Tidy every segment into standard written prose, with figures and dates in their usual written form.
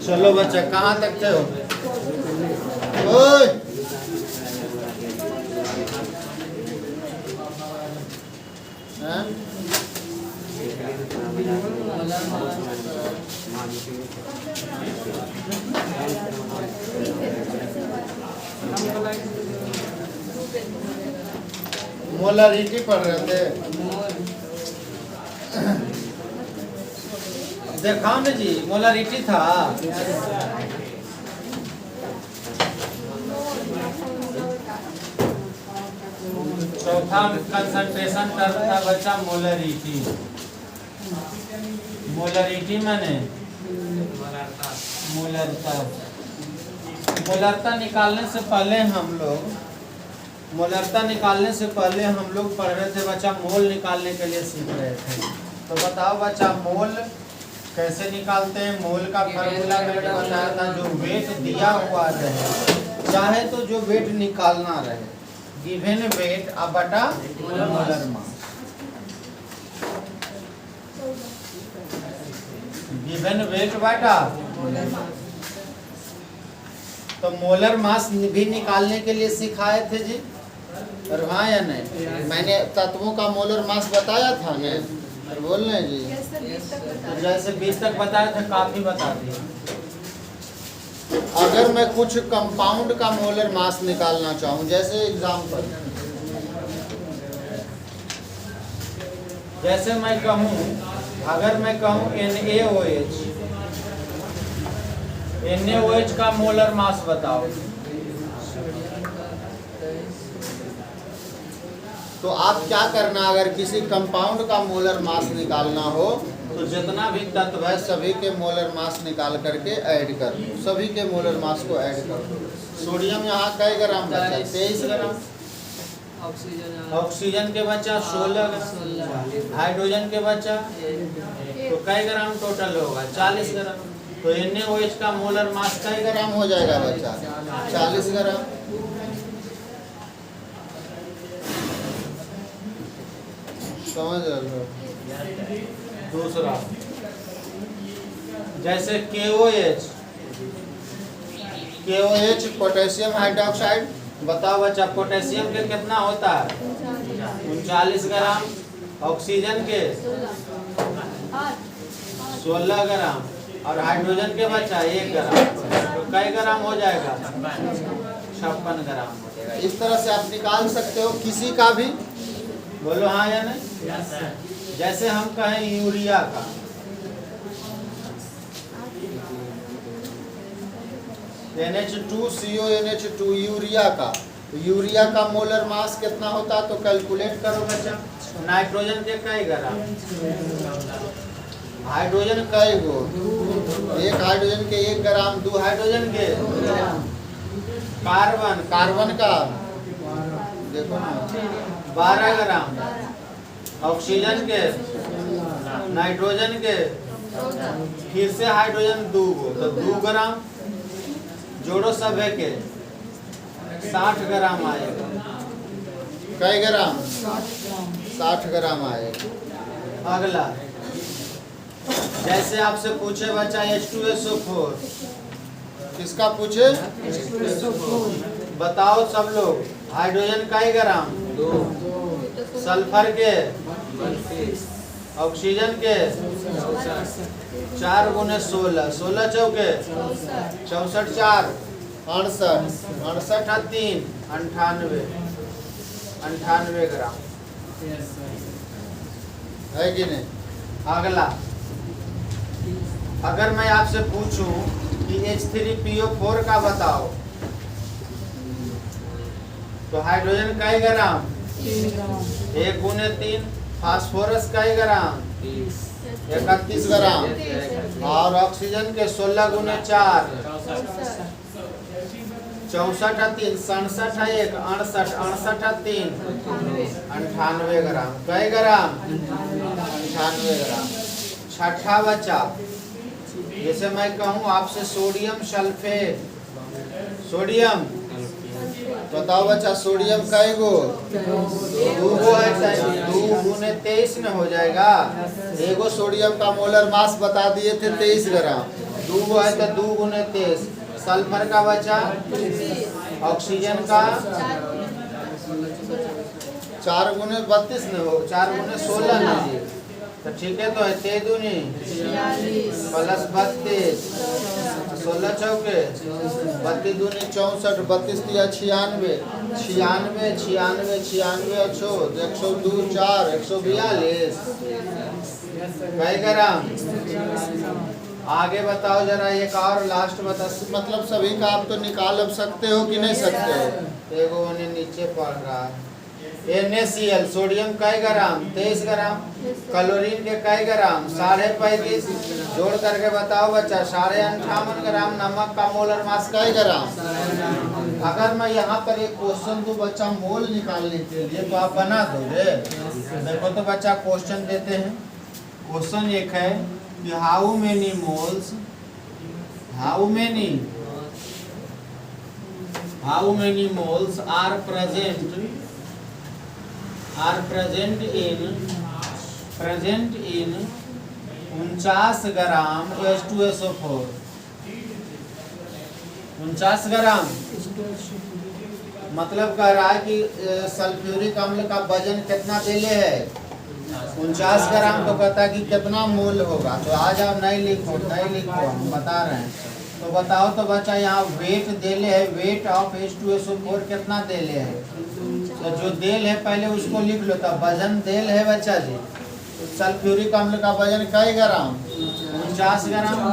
चलो बच्चा कहाँ तक थे हो? ओए हैं? मोलारिटी पढ़ रहे थे। देखा ना जी, मोलारिटी था। चौथा कंसंट्रेशन टर्म था बच्चा मोलरिटी। मोलरिटी माने मोलरता। मोलरता निकालने से पहले हम लोग पढ़ रहे थे बच्चा, मोल निकालने के लिए सीख रहे थे। तो बताओ बच्चा, मोल कैसे निकालते हैं? मोल का फार्मूला मैंने बताया था, जो वेट दिया हुआ रहे, चाहे तो जो वेट निकालना रहे, गिवन वेट अब बटा मोलर मास। गिवन वेट बटा, तो मोलर मास भी निकालने के लिए सिखाए थे जी, और हाँ या नहीं? मैंने तत्वों का मोलर मास बताया था ना, और बोल रहे हैं जी जैसे 20 तक बताया था, काफी बता दिया। अगर मैं कुछ कंपाउंड का मोलर मास निकालना चाहूँ, जैसे एग्जाम्पल, जैसे मैं कहूँ, अगर मैं कहूँ NaOH का मोलर मास बताओ, तो आप क्या करना, अगर किसी कंपाउंड का मोलर मास निकालना हो तो जितना भी तत्व है सभी के मोलर मास निकाल करके ऐड कर दो, सभी के मोलर मास को ऐड कर दो। सोडियम यहाँ कई ग्राम बचा? 23 ग्राम। ऑक्सीजन के बचा 16 ग्राम। हाइड्रोजन के बचा तो कई ग्राम टोटल होगा? 40 ग्राम। तो NaOH का मोलर मास कई ग्राम हो जाएगा बच्चा? 40 ग्राम। समझ लो। दूसरा, जैसे KOH पोटेशियम हाइड्रोक्साइड, बताओ बच्चा पोटेशियम के कितना होता है? 39 ग्राम। ऑक्सीजन के 16 ग्राम, और हाइड्रोजन के बच्चा 1 ग्राम, तो कई ग्राम हो जाएगा? 56 ग्राम हो जाएगा। इस तरह से आप निकाल सकते हो किसी का भी। बोलो हाँ या नहीं? जैसे हम कहें यूरिया का, NH2CONH2 यूरिया का, तो यूरिया का मोलर मास कितना होता है? तो कैलकुलेट करो बच्चा। नाइट्रोजन के कई ग्राम? हाइड्रोजन कई गो? एक हाइड्रोजन के 1 ग्राम, 2 हाइड्रोजन के। कार्बन का देखो ना 12 ग्राम। ऑक्सीजन के, नाइट्रोजन के, फिर से हाइड्रोजन 2 गो, तो 2 ग्राम जोड़ो सभी के 60 ग्राम आएगा। कई ग्राम? 60 ग्राम आएगा। अगला, जैसे आपसे पूछे बच्चा H2SO4, किसका पूछे? बताओ सब लोग, हाइड्रोजन कई ग्राम? 2। सल्फर के? ऑक्सीजन के? 4 गुने 16, 16 चौके 64, 4 68, 68 3 98 ग्राम है कि नहीं? अगला, अगर मैं आपसे पूछूं कि H3PO4 का बताओ, तो हाइड्रोजन कई ग्राम? 1 गुने 3। फास्फोरस कई ग्राम? 31 ग्राम। और ऑक्सीजन के 16 गुने 4 64 3 67 1 68 68 3 98 ग्राम। कई ग्राम? 98 ग्राम। छठा बच्चा, जैसे मैं कहूँ आपसे सोडियम सल्फेट, सोडियम बताओ बच्चा, सोडियम कई गो? 2 गो है, 2 गुने 23 में हो जाएगा। एगो सोडियम का मोलर मास बता दिए थे 23 ग्राम, 2 2 गो है तो 2 गुने 23। सल्फर का बचा, ऑक्सीजन का 4 गुने 32 न हो, 4 गुने 16 न जी। तो ठीक है, तो है 3 दूनी प्लस 32, 16 चौके 32 दूनी 64, 32 दिया 96, 96 96 96 अच्छो 102 4 142 कई ग्राम। आगे बताओ जरा, एक और लास्ट बता, मतलब सभी का आप तो निकाल अब सकते हो कि नहीं सकते हो। एगो उन्हें नीचे पढ़ रहा है। NaCl सोडियम कई ग्राम 23 ग्राम, क्लोरीन के कई ग्राम 35.5, जोड़ करके बताओ बच्चा 58.5 ग्राम। नमक का मोलर मास कई ग्राम। अगर मैं यहाँ पर एक क्वेश्चन दूं बच्चा मोल निकालने के लिए, तो आप बना दोगे। देखो तो बच्चा क्वेश्चन देते हैं। क्वेश्चन एक है कि how many moles are present in 49 gram H2SO4। 49 gram मतलब कह रहा है कि सल्फ्यूरिक अम्ल का वजन कितना देले है 49 ग्राम। तो कहता है कि कितना मोल होगा। तो आज आप नहीं लिखो हम बता रहे हैं। तो बताओ तो बच्चा, यहाँ वेट देले है, वेट ऑफ H2SO4 कितना देले है। तो जो देल है पहले उसको लिख लो। तब वजन देल है बच्चा जी, सल्फ्यूरिक अम्ल का वजन कई ग्राम 49 ग्राम।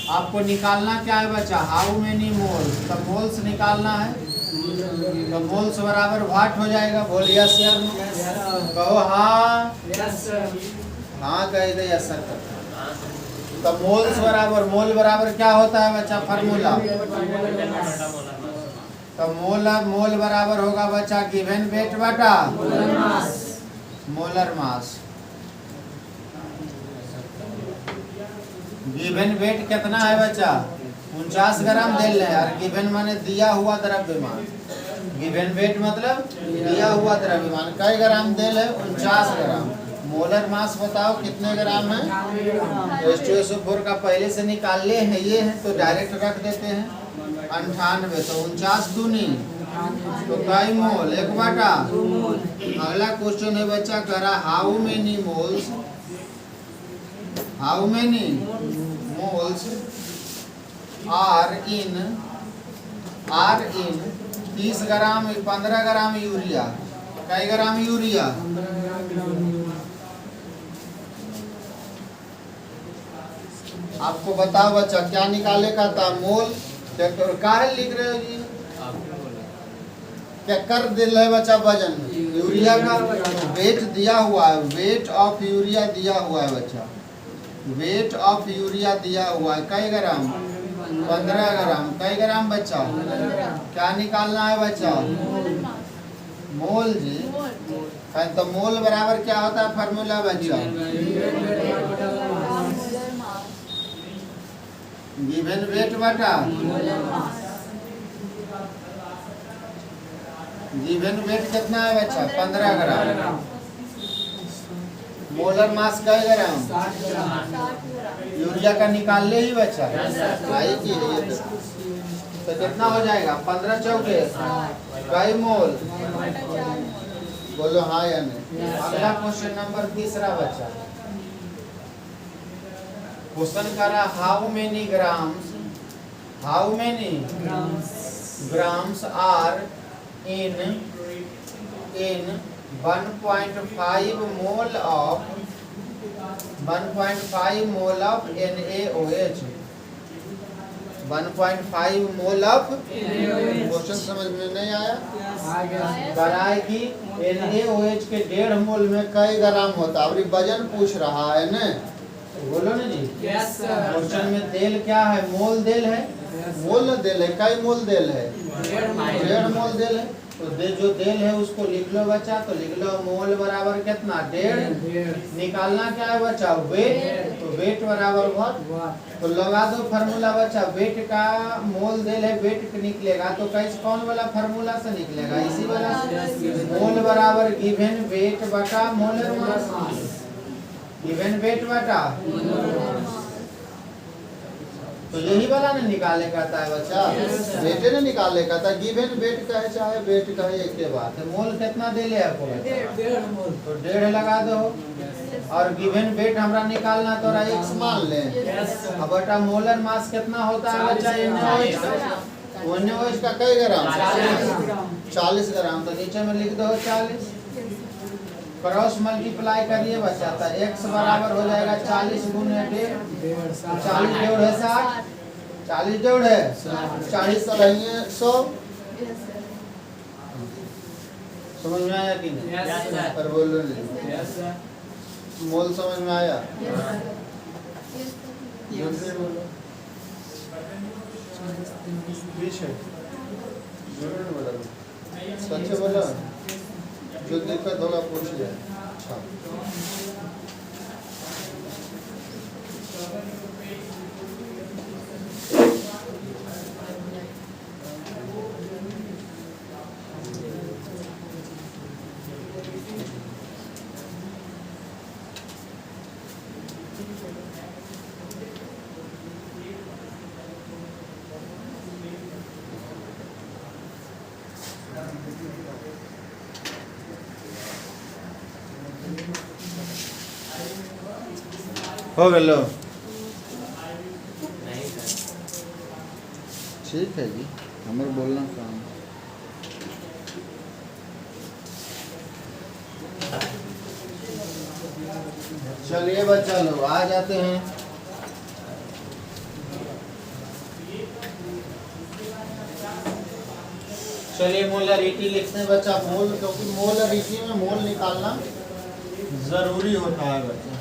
आपको निकालना क्या है बच्चा, हाउ मेनी मोल्स। तो मोल्स निकालना है, तो मोल्स बराबर व्हाट हो जाएगा। बोल यस सर, कहो हाँ कह दे यस सर। तो मोल्स बराबर, मोल बराबर क्या होता है बच्चा, फार्मूला। तो मोल बराबर होगा बच्चा गिवन वेट बटा मोलर मास। गिवन वेट कितना है बच्चा 49 ग्राम देल है, और गिवन माने दिया हुआ द्रव्यमान। गिवन वेट मतलब दिया हुआ द्रव्यमान। कई ग्राम देल है 49 ग्राम। मोलर मास बताओ कितने ग्राम है। H2SO4 का पहले से निकाल ले हैं, ये है तो डायरेक्ट रख देते हैं 98। तो 49 दूनी तो कई मोल 1 बटा। अगला क्वेश्चन है बच्चा, कह रहा how many moles are in 30 gram 15 gram urea. कई ग्राम यूरिया आपको बताओ बच्चा, क्या निकाले का था मोल। काहे लिख रहे हो जी, क्या कर दिल है बच्चा वजन यूरिया का। वेट दिया हुआ है, वेट ऑफ यूरिया दिया हुआ है बच्चा, वेट ऑफ यूरिया दिया हुआ है। कई ग्राम 15 ग्राम। कई ग्राम बच्चा, क्या निकालना है बच्चा मोल जी। तो मोल बराबर क्या होता है फार्मूला बच्चा, गिवन वेट बटा गिवन वेट कितना है बच्चा 15 ग्राम। मोलर मास कई ग्राम यूरिया का निकाल ले ही बच्चा आई की। तो कितना हो जाएगा 15 चौके कई मोल। बोलो हाँ या नहीं। अगला क्वेश्चन नंबर 3 बच्चा। क्वेश्चन कर रहा how many grams are in 1.5 mole of NaOH। 1.5 mole of question समझ में नहीं आया। कराए कि NaOH के 1.5 मोल में कई ग्राम होता है। अभी वजन पूछ रहा है ना, बोलो ना जी। क्वेश्चन में देल क्या है, मोल देल है। मोल देल है, कई मोल देल है 1.5 मोल देल है। तो जो देल है उसको लिख लो बच्चा। तो लिख लो मोल बराबर कितना 1.5। निकालना क्या है बच्चा वेट। तो वेट बराबर व्हाट। तो लगा दो फार्मूला बच्चा। वेट का मोल देल है, वेट निकलेगा तो कैसे कौन वाला फार्मूला से निकलेगा, इसी वाला। मोल बराबर गिवन वेट बटा मोलर मास। गिवन वेट बटा तो यही वाला ने निकाले कहता है बच्चा, बेटे ने निकाले कहता है। गिवन वेट कहे चाहे वेट कहे एक के बात है। मोल कितना दे ले आपको, तो 1.5 लगा दो। और गिवन वेट हमरा निकालना तो x मान ले। अब बेटा मोलर मास कितना होता है बच्चा, OH का कई ग्राम, 40 ग्राम। तो नीचे में लिख दो 40, क्रॉस मल्टीप्लाई करिए बच्चा, तो x बराबर हो जाएगा 40 गुने 1.5। 40 जोड़ है 60, 40 जोड़ है 40 तो रहेंगे 100। समझ में आया कि नहीं? पर बोलो मोल समझ में आया? सच्चे बोलो, जो दिक्कत होगा पूछिए। अच्छा हो गलो, ठीक है जी, हमारे बोलना काम। चलिए बच्चा लोग आ जाते हैं। चलिए मोलरिटी लिखते हैं बच्चा। मोल, क्योंकि मोलरिटी में मोल निकालना जरूरी होता है बच्चा।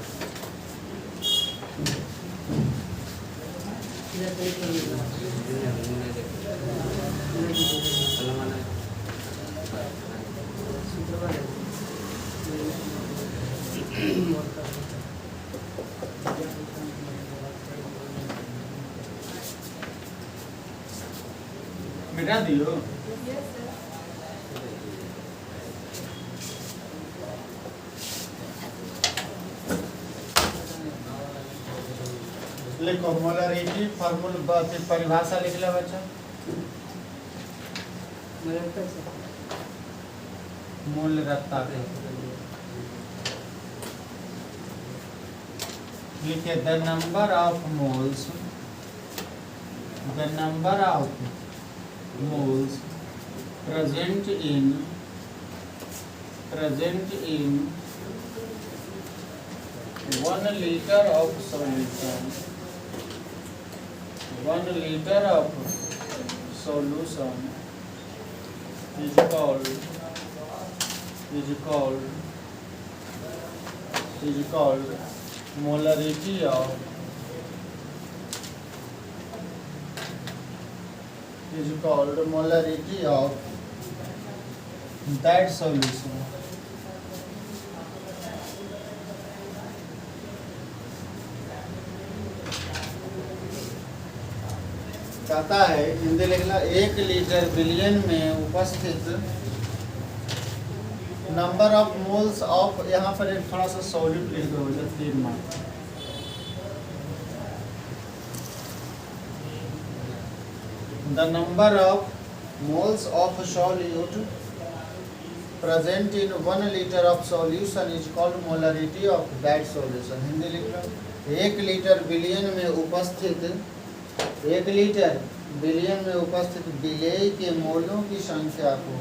मिटा दियो। लिखो मोलरिटी फार्मूला, परिभाषा लिख लो बच्चा। मोलरता लिखे the number of moles, the number of moles present in 1 liter of solution, 1 liter of solution is called molarity of that solution. कहता है हिंदी लिखना, 1 लीटर बिलियन में उपस्थित नंबर ऑफ मोल्स ऑफ, यहाँ पर एक थोड़ा सा सॉलिड लिख दो, 3 mark. The number of moles of solute present in 1 liter of solution is called molarity of that solution. Hindi लिख लो, 1 लीटर बिलियन में उपस्थित, 1 लीटर बिलियन में उपस्थित विलेय के मोलों की संख्या को,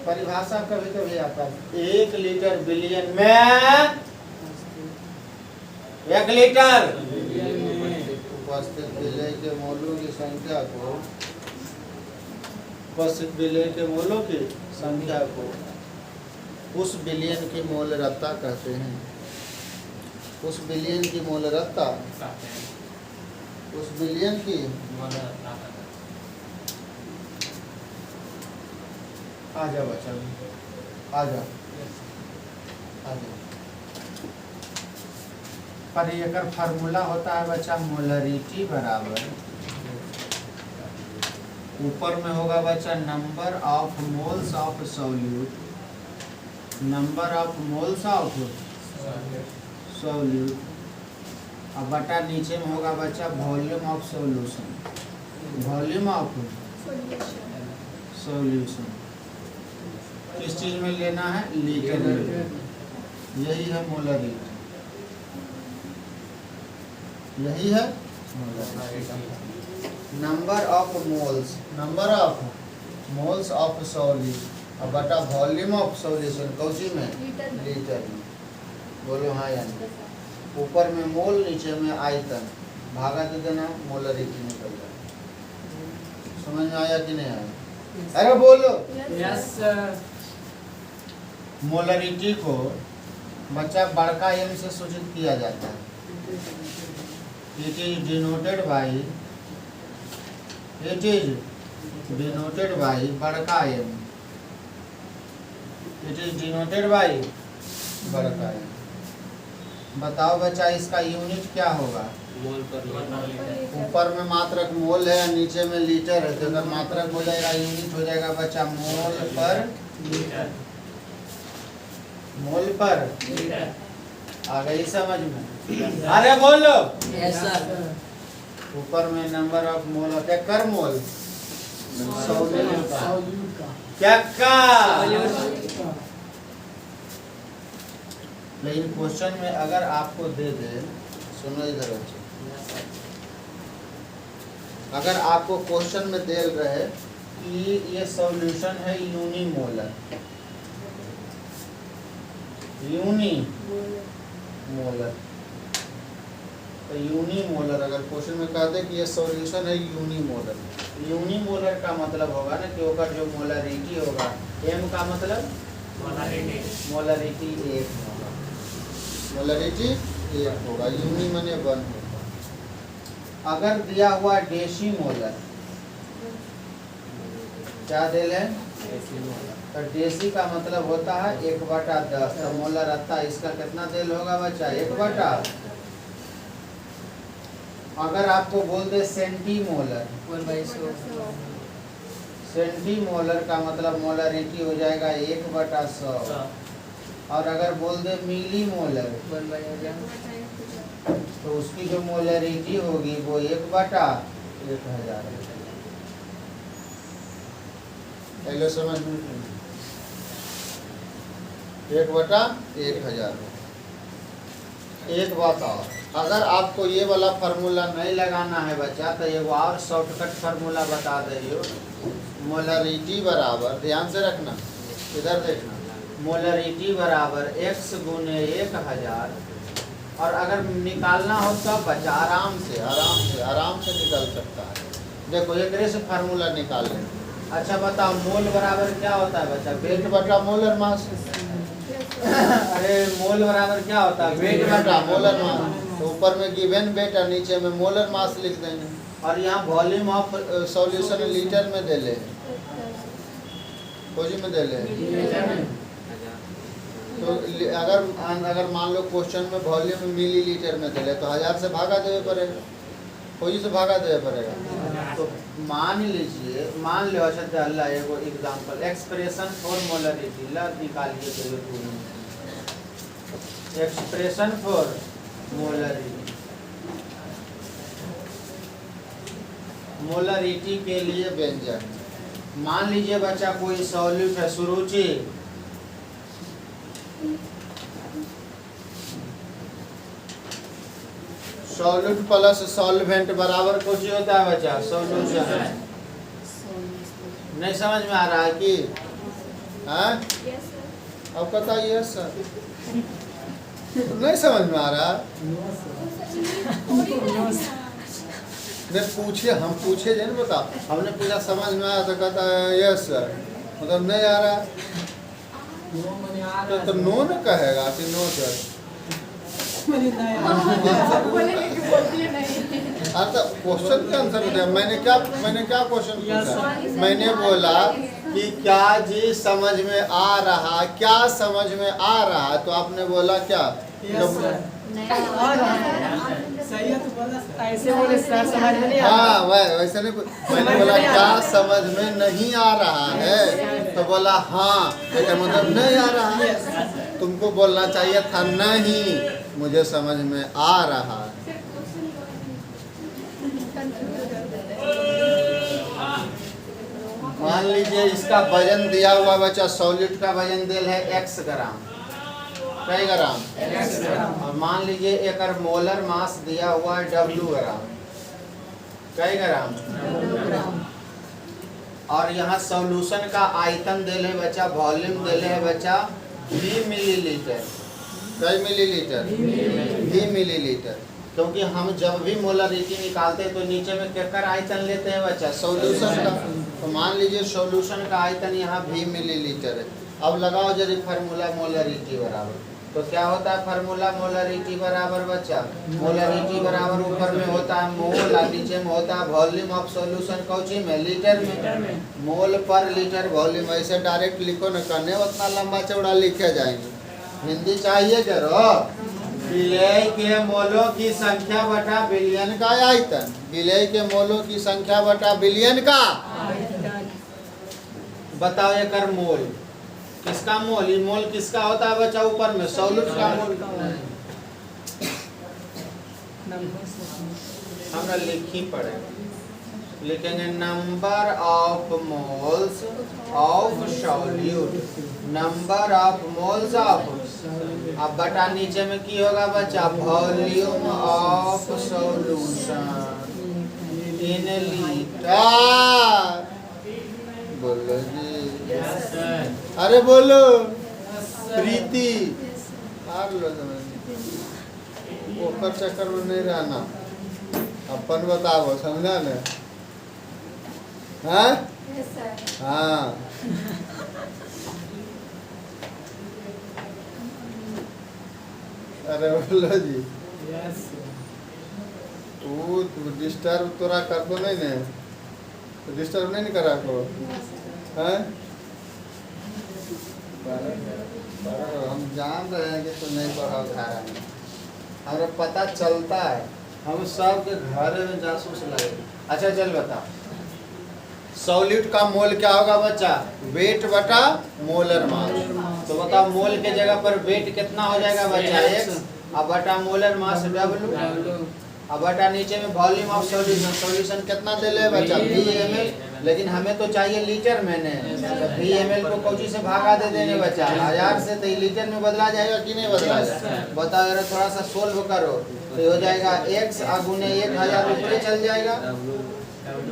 परिभाषा कभी कभी आता है, 1 लीटर बिलियन में, 1 लीटर उपस्थित विलेय के मोलों की संख्या को, उपस्थित विलेय के मोलों की संख्या को उस बिलियन की मोलरता कहते हैं। उस बिलियन की मोलरता, उस बिलियन की आ जाओ बच्चा, आ जाओ, आ जाओ। पर एकर फार्मूला होता है बच्चा, मोलरिटी बराबर, ऊपर में होगा बच्चा number of moles of solute, number of moles of solute अब बटा नीचे में होगा बच्चा volume of solution, volume of solution किस चीज में लेना है, लीटर में, यही है मोलरिटी, यही है number of moles, number of moles of solution. अब बटा वॉल्यूम ऑफ सॉल्यूशन कौची में, लीटर में। बोलो हाँ या नहीं। ऊपर में मोल नीचे में आयतन, भागा दे देना, मोलरिटी निकल जाए। समझ में आया कि नहीं आया? अरे बोलो। Yes sir. मोलरिटी को बच्चा बड़का एम से सूचित किया जाता है। It is denoted by, it is denoted by बड़का M, it is denoted by बड़का एम। बताओ बच्चा इसका यूनिट क्या होगा, मोल पर लीटर। ऊपर में मात्रक मोल है, नीचे में लीटर है, तो अगर मात्रक हो जाएगा यूनिट हो जाएगा बच्चा मोल पर लीटर, मोल पर लीटर। आ गई समझ में? अरे बोलो। Yes sir. ऊपर में नंबर ऑफ मोल होता है, कर मोल सॉल्यूट का, क्या का। लेकिन क्वेश्चन में अगर आपको दे दे, सुनो इधर बच्चे, अगर आपको क्वेश्चन में दे रहे कि ये सॉल्यूशन है यूनिमोलर, यूनिमोलर, तो यूनिमोलर अगर क्वेश्चन में कहते कि ये सॉल्यूशन है यूनिमोलर, यूनिमोलर का मतलब होगा ना कि ओकर जो मोलरिटी होगा, एम का मतलब मोलरिटी एक होगा, मोलरिटी एक होगा, यूनि माने वन होगा। अगर दिया हुआ डेसीमोलर, क्या दे लें, तो डेसी का मतलब होता है 1/10, तो मोलर अत्ता इसका कितना देल होगा बच्चा, 1/। अगर आपको बोल दे सेंटीमोलर, 1/100। सेंटीमोलर का मतलब मोलरिटी हो जाएगा 1/100। और अगर बोल दे मिलीमोलर, 1/1000। तो उसकी जो मोलरिटी होगी वो 1/1000। पहले समझ में 1/1000। एक बात और, अगर आपको ये वाला फार्मूला नहीं लगाना है बच्चा, तो ये और शॉर्टकट फार्मूला बता दे रही हो। मोलरिटी बराबर, ध्यान से रखना, इधर देखना, मोलरिटी बराबर x गुने 1000। और अगर निकालना हो तो बच्चा आराम से निकल सकता है। देखो एक से फार्मूला निकाल लें। अच्छा बताओ, मोल बराबर क्या होता है बच्चा, वेट बटा मोलर मास। अरे मोल बराबर क्या होता है, वेट बटा मोलर मास। तो ऊपर में गिवन वेट और नीचे में मोलर मास लिख देंगे। और यहाँ वॉल्यूम ऑफ सॉल्यूशन लीटर में दे ले, खोजी में दे ले। तो अगर मान लो क्वेश्चन में वॉल्यूम मिलीलीटर में दे ले, तो 1000 से भागा देवे पड़ेगा, खोजी से भागा देवे पड़ेगा। तो मान लीजिए, मान लो अच्छा अल्लाह एगो एग्जांपल, एक्सप्रेशन फॉर मोलरिटी ला निकालिए, तो पूरी एक्सप्रेशन फॉर मोलरिटी, मोलरिटी के लिए व्यंजक। मान लीजिए बच्चा कोई सॉल्यूट है, सुरुचि, सॉल्यूट प्लस सॉल्वेंट बराबर कुछ होता है बच्चा, सॉल्यूशन। नहीं समझ में आ रहा है कि हाँ? अब बताइए सर, नहीं समझ में आ रहा? नहीं पूछे, हम पूछे जे ना, बताओ, हमने पूछा समझ में आया तो कहता है यस सर, मतलब नहीं आ रहा तो नो न कहेगा कि नो सर। अच्छा क्वेश्चन का आंसर बताया, मैंने क्या क्वेश्चन पूछा? मैंने बोला कि क्या जी समझ में आ रहा, क्या समझ में आ रहा, तो आपने बोला क्या? सही है, तो बोला ऐसे बोले सर समझ में नहीं आ रहा। हाँ वैसे नहीं, मैंने बोला क्या समझ में नहीं आ रहा है, तो बोला हाँ, तो मतलब नहीं आ रहा है। तुमको बोलना चाहिए था नहीं, मुझे समझ में आ रहा है। मान लीजिए इसका वजन दिया हुआ बच्चा, सॉलिड का वजन दिल है x ग्राम, कई ग्राम, और मान लीजिए एक मोलर मास दिया हुआ है w ग्राम, कई ग्राम, और यहाँ सॉल्यूशन का आयतन दिल है बच्चा, वॉल्यूम दिल है बच्चा v मिलीलीटर, कई मिलीलीटर, v मिलीलीटर, क्योंकि हम जब भी मोलरिटी निकालते हैं तो नीचे में केकर आयतन लेते हैं बच्चा, सॉल्यूशन का। तो मान लीजिए सॉल्यूशन का आयतन यहाँ v मिलीलीटर है। अब लगाओ जरी फार्मूला मोलरिटी बराबर, तो क्या होता है फार्मूला मोलरिटी बराबर बच्चा, मोलरिटी बराबर ऊपर में होता है मोल और नीचे में होता है वॉल्यूम ऑफ सॉल्यूशन, कौची में, लीटर में, मोल पर लीटर वॉल्यूम। ऐसे डायरेक्ट लिखो न, करने उतना लंबा चौड़ा लिखे जाएंगे, हिंदी चाहिए जरो। विलय के मोलों की संख्या बटा बिलियन का आयतन, विलय के मोलों की संख्या बटा बिलियन का, बताओ ये कर मोल, किसका मोल, ये मोल किसका होता है बच्चा, ऊपर में सॉल्यूट का मोल। हमरा लिखी पड़े, लिखेंगे number of moles of solute, number of moles of, अब बटा नीचे में की होगा बच्चा, volume of solution in litre. बोलो जी, अरे बोलो प्रीति, हार लो ओकर चक्कर में नहीं रहना, अपन बताओ, समझा न? हाँ हाँ, अरे बोलो जी, तू डिस्टर्ब तोरा कर दो नहीं ने, तो डिस्टर्ब नहीं करा को, हैं? हम जान रहे हैं कि तू नहीं पढ़ा रहा है, हमें पता चलता है, हम सब के घर में जासूस लगे। अच्छा चल बता, सॉल्यूट का मोल क्या होगा बच्चा, वेट बटा मोलर मास। तो बताओ मोल के जगह पर वेट कितना हो जाएगा बच्चा, x, अब बटा मोलर मास w, अब बटा नीचे में वॉल्यूम ऑफ सॉल्यूशन, सॉल्यूशन कितना दे ले बच्चा, v ml, लेकिन हमें तो चाहिए लीटर में ने, तो v ml को कौची से भागा दे देने बच्चा, 1000 से, तो लीटर में बदला जाएगा कि नहीं बदला जाएगा, बताओ यार, थोड़ा सा सोल्व करो, तो हो जाएगा x गुने 1000 ऊपर चल जाएगा,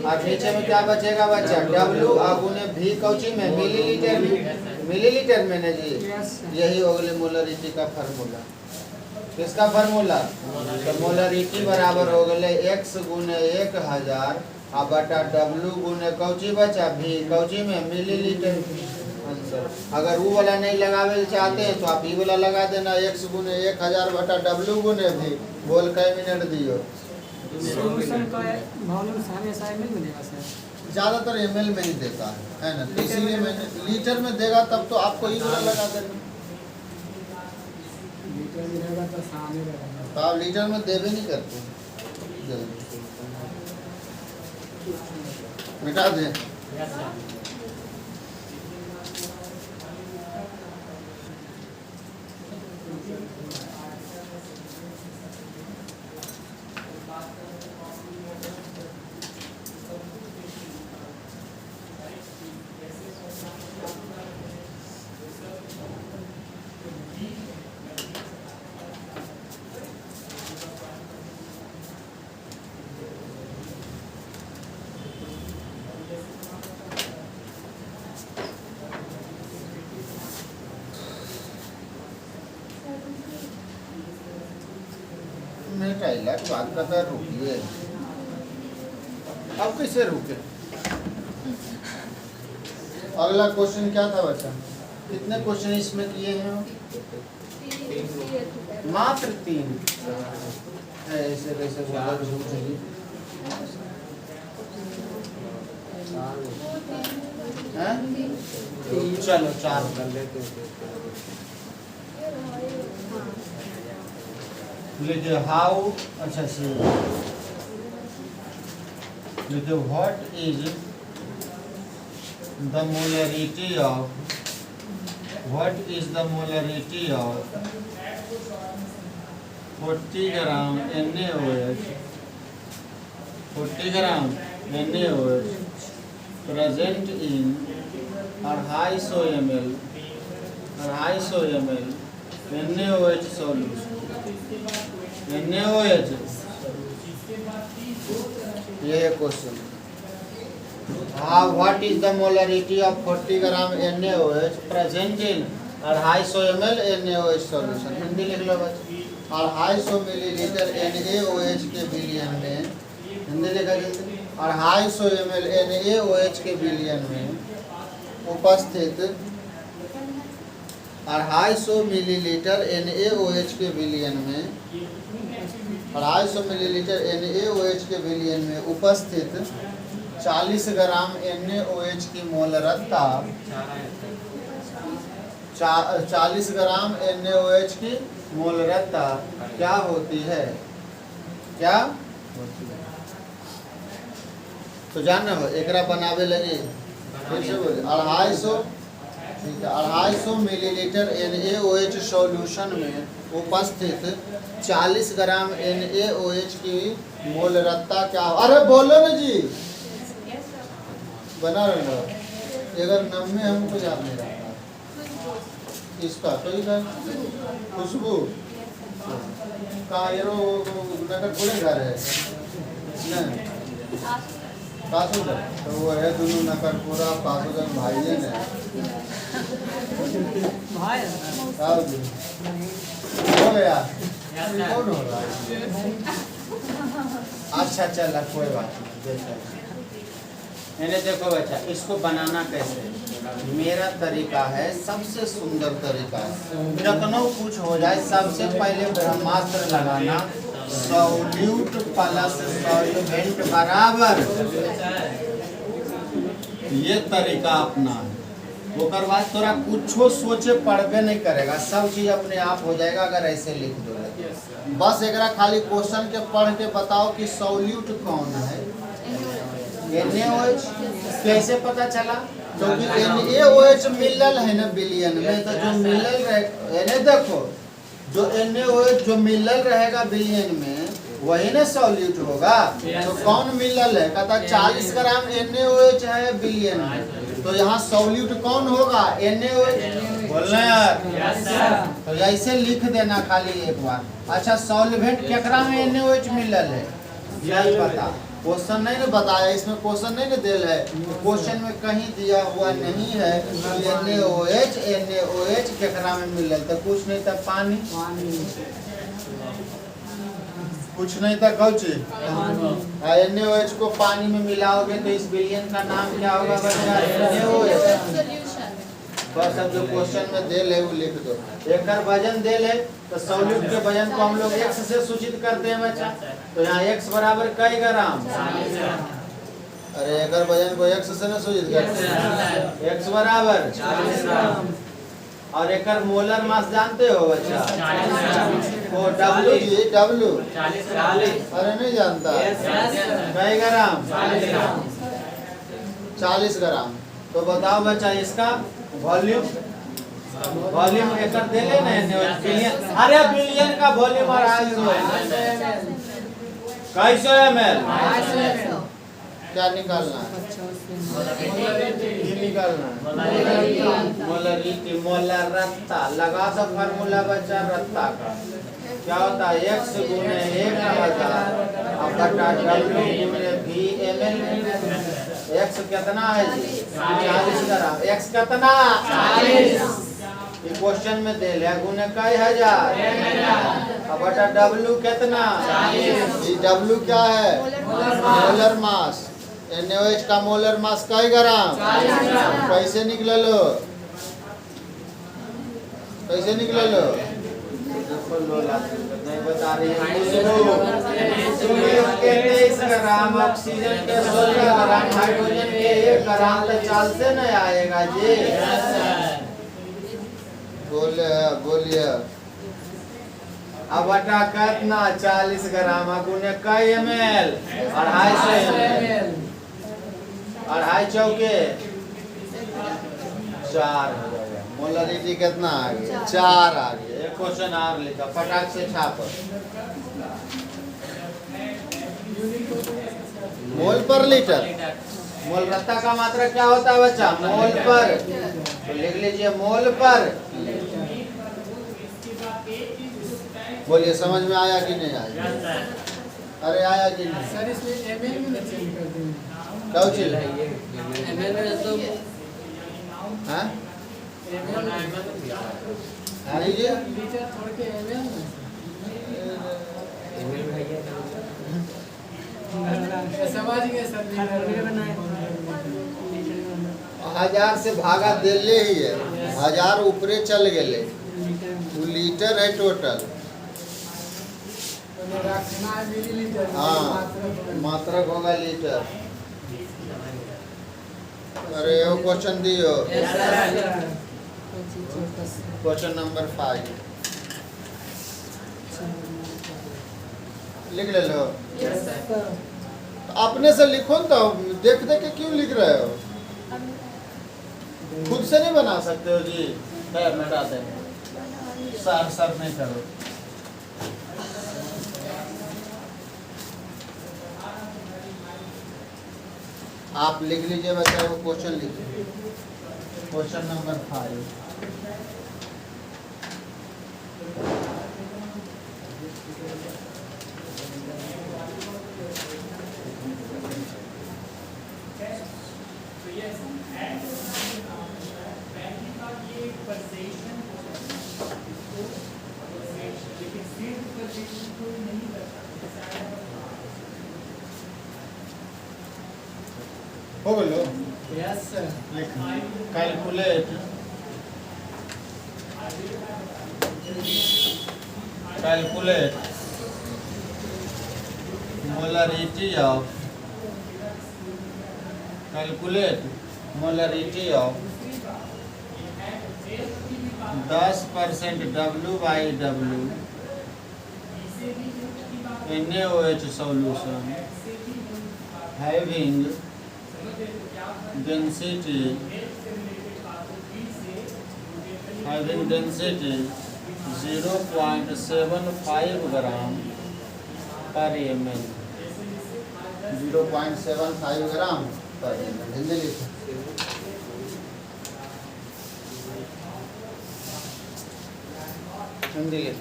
और नीचे में क्या बचेगा बच्चा, w गुने v कौची में, मिलीलीटर में, मिलीलीटर में ने जी, यही हो गई मोलरिटी का फार्मूला। किसका फार्मूला, तो मोलरिटी बराबर हो गए x गुने 1000 और बटा w गुने कौची बचा, v कौची में, मिलीलीटर आंसर। अगर वो वाला नहीं लगावे चाहते हैं तो आप ये वाला लगा देना, x गुने 1000 बटा w गुने v, बोल कई मिनट दियो। सॉल्यूशन का वॉल्यूम हमेशा एमएल में देगा सर, ज्यादातर एमएल में ही देता है ना, तो इसीलिए मैंने लीटर में देगा तब तो आपको ये वाला लगा देना, लीटर में रहेगा तो सामने रहेगा, तो आप लीटर में देवे नहीं करते जल्दी, मिटा दे। बात करता रुकिए, अब कैसे रुके। अगला क्वेश्चन क्या था बच्चा, कितने क्वेश्चन इसमें किए हैं, मात्र 3, ऐसे कैसे बोला झूठ जी, चलो 4 कर लेते लिखे हाउ, अच्छा से लिखे what is the molarity of, what is the molarity of 40 gram NaOH, 40 gram NaOH present in 250 ml NaOH solution. NaOH ये है क्वेश्चन। हाँ, what is the molarity of 40 gram NaOH present in 250 ml NaOH solution. Hindi लिख लो बच्चे। 250 millilitre NaOH के billion में, हिंदी लिखा जल्दी, 250 ml NaOH के बिलियन में उपस्थित 250 मिलीलीटर NaOH के बिलियन में 250 मिलीलीटर NaOH के बिलियन में उपस्थित 40 ग्राम NaOH की मोलरता 40 ग्राम NaOH की मोलरता क्या होती है? क्या होती है? तो जानना हो एकरा बनावे लगे फिर से बोले 250, ठीक है, 250 मिलीलीटर NaOH सॉल्यूशन में उपस्थित 40 ग्राम NaOH की मोलरता क्या हो? अरे बोलो ना जी, बना रहे अगर नम में हमको याद नहीं रहता इसका कोई का खुशबू का येरो नगर पूरे घर है नहीं कासुदन, तो वो है दोनों नगर पूरा कासुदन भाई ने भाई हो गया। कौन हो रहा है? अच्छा चल कोई बात नहीं। मैंने देखो बच्चा इसको बनाना कैसे, मेरा तरीका है सबसे सुंदर तरीका है। जतनो कुछ हो जाए सबसे पहले ब्रह्मास्त्र लगाना, सॉल्यूट प्लस सॉल्वेंट बराबर, ये तरीका अपना है। ओकर बाद तोरा कुछो सोचे पढ़बे नहीं करेगा, सब चीज अपने आप हो जाएगा अगर ऐसे लिख दो। बस एकरा खाली क्वेश्चन के पढ़ के बताओ कि सॉल्यूट कौन है। NaOH कैसे पता चला? क्योंकि NaOH मिलल है ना बिलियन में, तो जो मिलल रहे देखो जो NaOH जो मिलल रहेगा बिलियन में वही ना सॉल्यूट होगा। तो कौन मिलल है? कहता 40 ग्राम NaOH है बिलियन में, तो यहाँ सॉल्यूट कौन होगा? NaOH। बोलना यार, तो ऐसे लिख देना खाली एक बार। अच्छा सॉल्वेंट केकरा में NaOH मिलल है यही पता, क्वेश्चन नहीं ना बताया, इसमें क्वेश्चन नहीं ना दिल है, क्वेश्चन में कहीं दिया हुआ नहीं है NaOH केकरा में मिलल, तो कुछ नहीं था पानी, कुछ नहीं था कौची। NaOH को पानी में मिलाओगे तो इस बिलियन का नाम क्या होगा बच्चा? NaOH। बस अब जो क्वेश्चन में देल है वो लिख दो। एक वजन देल है तो सॉल्यूट के वजन को हम लोग x से सूचित करते हैं बच्चा, तो यहाँ x बराबर कई ग्राम? अरे एक वजन को x से ना सूचित करते हैं, x बराबर 40 ग्राम। और एक मोलर मास जानते हो बच्चा? वो W जी, W 40। अरे नहीं जानता, कई ग्राम? 40 ग्राम। तो बताओ बच्चा इसका वॉल्यूम, वॉल्यूम एक दे लेना बिलियन, अरे बिलियन का वॉल्यूम और कैसे ml क्या निकालना है? निकालना मोलरिटी, मोलरता। लगा दो फार्मूला बच्चा रत्ता का, क्या होता है? x गुने 1,000 बटा W गुने V ml। x कितना है जी? 40 ग्राम। x कितना? 40। ये क्वेश्चन में दे लिया गुने कई हजार अब बटा W कितना? 40। W क्या है? Molar mass. NaOH का मोलर मास कई ग्राम? 40 ग्राम। कैसे निकललो? कैसे निकललो? नहीं बता रही है। 23 ग्राम, ऑक्सीजन के 16 ग्राम, हाइड्रोजन के 1 ग्राम, तो चालते नहीं आएगा जी। बोलिए अब बटा कितना? 40 ग्राम गुने कई ml? 250 ml। 2.5 चौके 4 हो जाएगा। मोलरिटी कितना आ गया? 4 आ गया। एक क्वेश्चन और लिखा, फटाक से छाप। मोल पर लीटर मोलरत्ता का मात्रक क्या होता है बच्चा? मोल पर। तो लिख लीजिए मोल पर। बोलिए समझ में आया कि नहीं आया? अरे आया कि नहीं? सर इसमें ml में चेंज कर देंगे। क्या चीज? ml में तो हाँ ml लीजिए। लीटर छोड़ के ml में समझ गए सर। हजार से भागा दिले ही है, हजार ऊपरे चल गए, वो लीटर है टोटल। रखना है मिलीलीटर। हाँ मात्रक होगा लीटर। अरे वो क्वेश्चन दियो, क्वेश्चन नंबर 5 लिख ले लो। अपने से लिखो न, तो देख देख के क्यों लिख रहे हो? खुद से नहीं बना सकते हो जी? मिटा देंगे, सर नहीं करो। आप लिख लीजिए बच्चा, वो क्वेश्चन लिखिए, क्वेश्चन नंबर 5। हो बोलो। Yes sir. Calculate molarity of 10% W/W NaOH solution having density 0.75 ग्राम पर ml। 0.75 ग्राम पर ml। हिंदी लिखो। हिंदी लिख,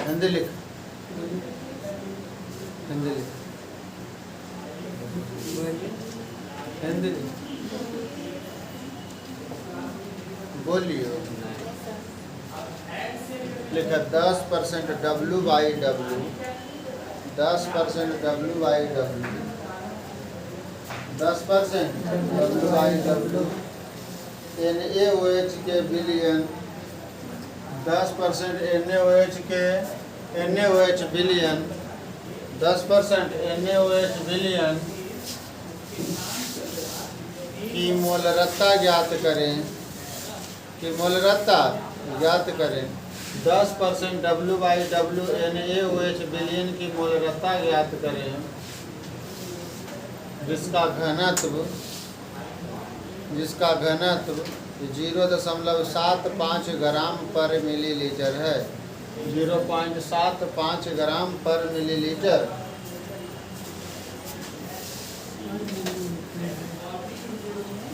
हिंदी लिख, हिंदी लिख, हिंदी लिख। बोलिए। लिखा 10% W/W, 10% W/W, 10% W/W NaOH के billion, 10% NaOH billion, 10% NaOH billion की मोलरत्ता ज्ञात करें, कि मोलरत्ता ज्ञात करें। 10% W/W NaOH बिलियन की मोलरत्ता ज्ञात करें, जिसका घनत्व 0.75 ग्राम पर मिलीलीटर है। 0.75 ग्राम पर मिलीलीटर।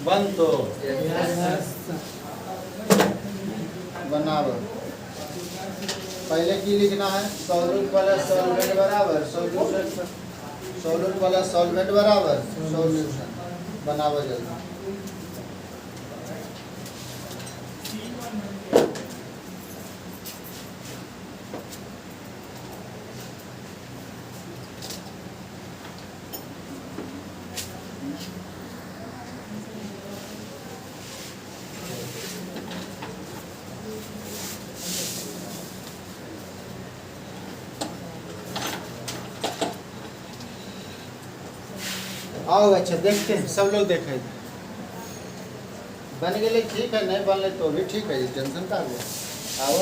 बन तो बनाव। पहले की लिखना है? सॉल्यूट प्लस सॉल्वेंट बराबर सॉल्वेंट बराबर सॉल्यूशन। बनाओ जल्दी। आओ अच्छा देखते हैं, सब लोग देखें। बन गए ठीक है, नहीं बनले तो भी ठीक है, टेंशन का हुआ। आओ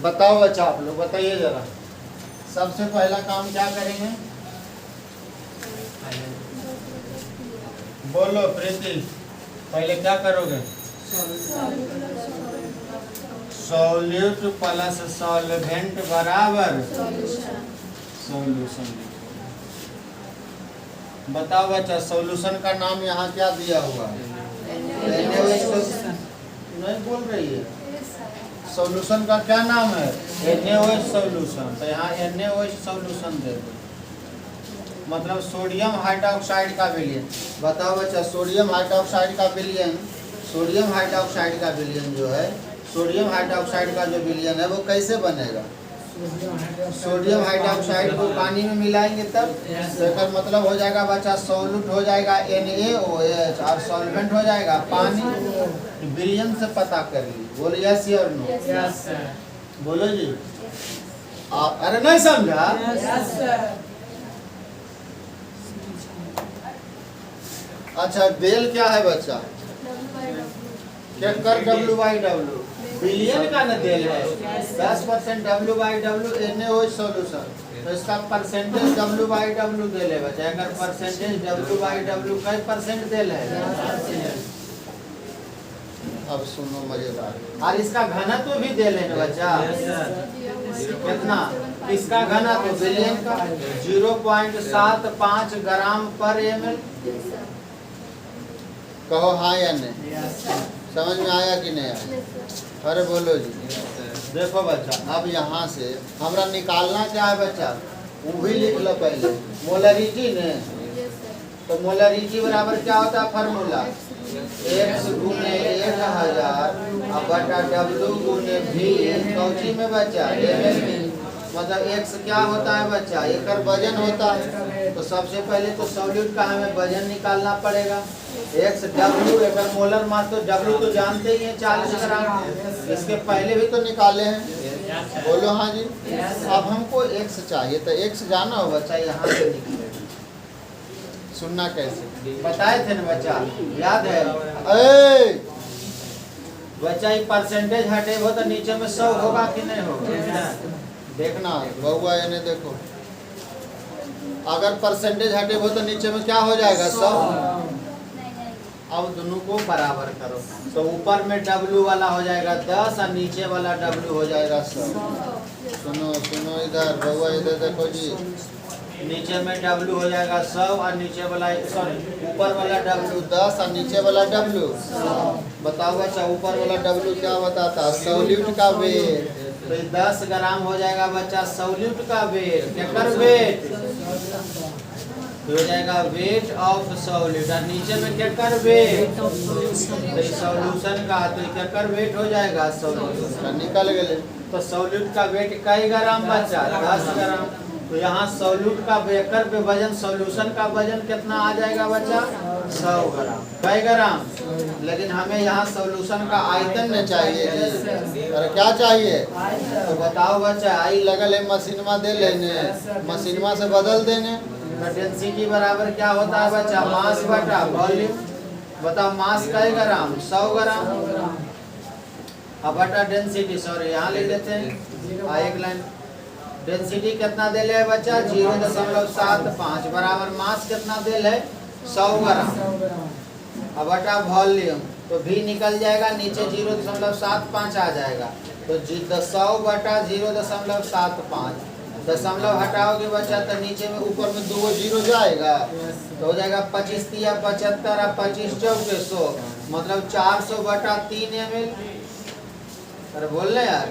बताओ अच्छा, आप लोग बताइए जरा। सबसे पहला काम क्या करेंगे? बोलो प्रीति, पहले क्या करोगे? सॉल्यूट प्लस सॉल्वेंट बराबर सॉल्यूशन। बताओ बच्चा सॉल्यूशन का नाम यहाँ क्या दिया हुआ है? नहीं बोल रही है। सॉल्यूशन का क्या नाम है? NaOH solution. तो यहाँ NaOH सॉल्यूशन दे दो, मतलब सोडियम हाइड्रोक्साइड का विलयन। बताओ बच्चा सोडियम हाइड्रोक्साइड का विलयन, सोडियम हाइड्रोक्साइड का विलयन जो है, सोडियम हाइड्रोक्साइड का जो विलयन है वो कैसे बनेगा? सोडियम हाइड्रोक्साइड को पानी में मिलाएंगे तब, तो इसका मतलब हो जाएगा बच्चा सॉल्यूट हो जाएगा NaOH और सॉल्वेंट हो जाएगा पानी। विलयन से पता कर ली। बोलो यस और नो? बोलो जी। अरे नहीं समझा? अच्छा डेल क्या है बच्चा? क्या कर W/W बिलियन का न डेल है। 10% W/W NaOH सॉल्यूशन, तो इसका परसेंटेज W/W डेल है बच्चा। अगर परसेंटेज W/W कई परसेंट डेल है? अब सुनो मजेदार, और इसका घनत्व भी डेल है ना बच्चा। कितना? इसका घनत्व बिलियन का 0.75 ग्राम पर ml। कहो हाँ या नहीं? समझ में आया कि नहीं आया? अरे बोलो जी। देखो बच्चा अब यहाँ से हमरा निकालना क्या है बच्चा? वो भी लिख लो पहले, मोलरिटी ने। तो मोलरिटी बराबर क्या होता है फार्मूला? X गुने 1000 बटा W गुने V कौची में बच्चा? मतलब x क्या होता है बच्चा? एकर वजन होता है। तो सबसे पहले तो सॉल्यूट का हमें वजन निकालना पड़ेगा। x W एकर मोलर मास, तो W तो जानते ही हैं 40 ग्राम। इसके पहले भी तो निकाले हैं। बोलो हाँ जी। अब हमको x चाहिए, तो x जाना हो बच्चा यहाँ से निकले। सुनना कैसे बताए थे ना बच्चा, याद है? बच्चा ये परसेंटेज हटे हो तो नीचे में 100 होगा कि नहीं होगा? देखना बहुआ इन्हें देखो, अगर परसेंटेज हटे हो तो नीचे में क्या हो जाएगा? 100। अब दोनों को बराबर करो, तो ऊपर में W वाला हो जाएगा 10 और नीचे वाला W हो जाएगा 100। सुनो सुनो इधर बहुआ, इधर देखो जी। नीचे में W हो जाएगा 100 और नीचे वाला ऊपर वाला W 10 और नीचे वाला W 100। बताओ बच्चा ऊपर वाला W क्या बताता है? सॉल्यूट का वेट। तो 10 ग्राम हो जाएगा बच्चा सॉल्यूट का वेट। क्या कर वेट? तो हो जाएगा वेट ऑफ सॉल्यूट। और नीचे में क्या कर वेट? तो सॉल्यूशन का, तो क्या कर वेट हो जाएगा? सॉल्यूशन निकल गए। तो सॉल्यूट का वेट कई ग्राम बच्चा? 10 ग्राम। तो यहाँ सॉल्यूट का बेकर पे वजन, सॉल्यूशन का वजन कितना आ जाएगा बच्चा? 100 ग्राम। कई ग्राम? लेकिन हमें यहाँ सॉल्यूशन का आयतन न चाहिए। अरे क्या चाहिए? तो बताओ बच्चा, आई लगल है मशीनमा दे लेने, मशीनमा से बदल देने। डेंसिटी बराबर क्या होता है बच्चा? मास बटा वॉल्यूम। बताओ मास कई ग्राम? 100 ग्राम। अब बटा डेंसिटी, सॉरी यहाँ लिख देते हैं एक लाइन। डेंसिटी कितना दे है बच्चा? 0.75 बराबर मास कितना दे है? 100 ग्राम। अब बटा वॉल्यूम, तो भी निकल जाएगा, नीचे 0.75 आ जाएगा। तो 100 बटा 0.75, दशमलव हटाओगे बच्चा तो नीचे में ऊपर में 2 जीरो जाएगा, तो हो जाएगा 25 तिया 75 और 25 चौके 100, मतलब 400 बटा 3 ml। अरे बोल रहे यार,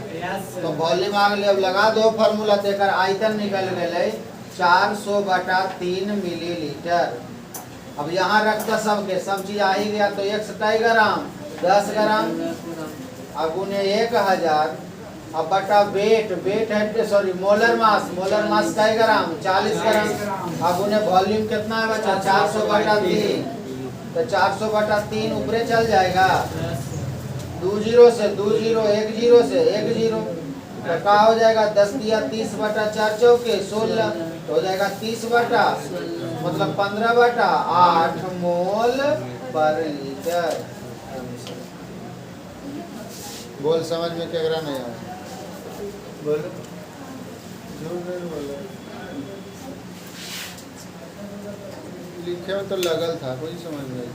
तो वॉल्यूम आ गए। अब लगा दो फार्मूला, देकर आयतन निकल गए 400 बटा 3 मिलीलीटर। अब यहाँ रखता सबके सब चीज आ ही गया। तो 1 ग्राम 10 ग्राम अगुने 1000। अब बटा वेट, वेट है sorry molar mass, molar mass कई ग्राम? 40 ग्राम। अगुने वॉल्यूम कितना है बच्चा? 400 बटा 3। तो 400 बटा 3 ऊपरे चल जाएगा, 2 जीरो से 2 जीरो, 1 जीरो से 1 जीरो, तो क्या हो जाएगा? 10 दिया 30 बटा 4 चौके 16, तो हो जाएगा 30 बटा मतलब 15 बटा 8 मोल पर लीटर। बोल समझ में क्या करा नहीं आया? बोलो लिखे में तो लगल था, कोई समझ में नहीं।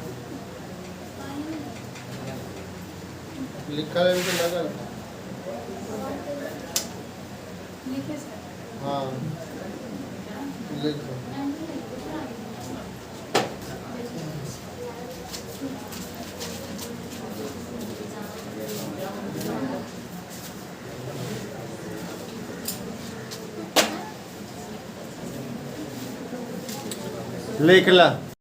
लिखा है तो लगल था। हाँ लिखो। लिख ला।